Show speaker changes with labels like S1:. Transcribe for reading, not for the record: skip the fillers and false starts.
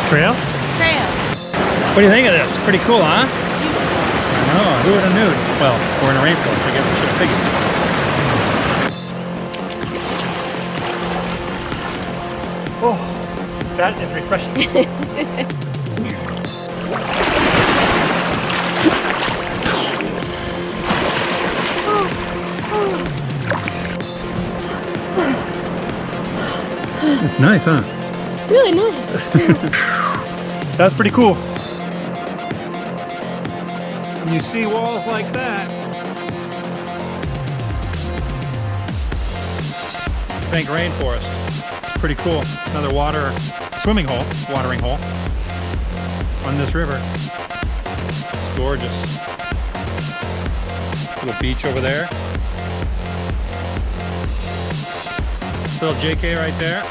S1: Trail?
S2: Trail.
S1: What do you think of this? Pretty cool, huh?
S2: Beautiful.
S1: Oh, who would have knew? Well, we're in a rainforest. I guess we should have figured. Oh, that is refreshing. It's nice, huh?
S2: Really nice.
S1: That's pretty cool. When you see walls like that, bank rainforest. It's pretty cool. Another watering hole on this river. It's gorgeous. Little beach over there. Little JK right there.